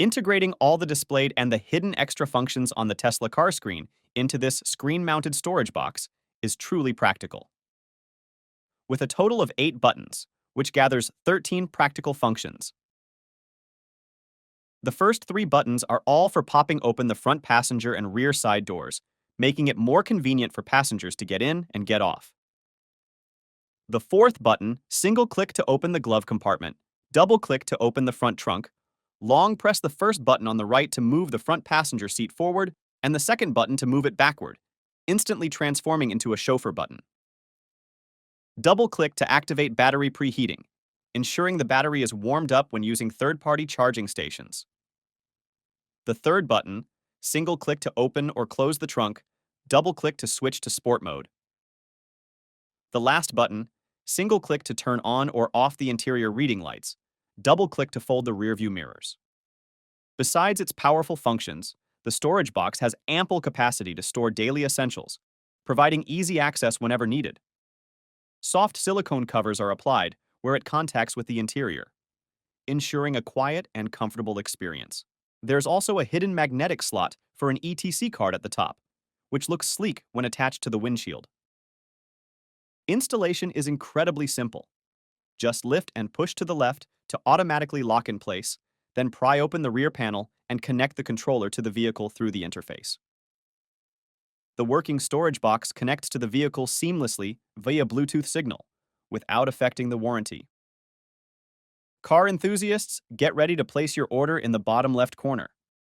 Integrating all the displayed and the hidden extra functions on the Tesla car screen into this screen-mounted storage box is truly practical. With a total of 8 buttons, which gathers 13 practical functions. The first 3 buttons are all for popping open the front passenger and rear side doors, making it more convenient for passengers to get in and get off. The fourth button, single-click to open the glove compartment, double-click to open the front trunk, long press the first button on the right to move the front passenger seat forward, and the second button to move it backward, instantly transforming into a chauffeur button. Double-click to activate battery preheating, ensuring the battery is warmed up when using third-party charging stations. The third button, single-click to open or close the trunk, double-click to switch to sport mode. The last button, single-click to turn on or off the interior reading lights, double-click to fold the rearview mirrors. Besides its powerful functions, the storage box has ample capacity to store daily essentials, providing easy access whenever needed. Soft silicone covers are applied where it contacts with the interior, ensuring a quiet and comfortable experience. There's also a hidden magnetic slot for an ETC card at the top, which looks sleek when attached to the windshield. Installation is incredibly simple. Just lift and push to the left to automatically lock in place, then pry open the rear panel and connect the controller to the vehicle through the interface. The working storage box connects to the vehicle seamlessly via Bluetooth signal, without affecting the warranty. Car enthusiasts, get ready to place your order in the bottom left corner.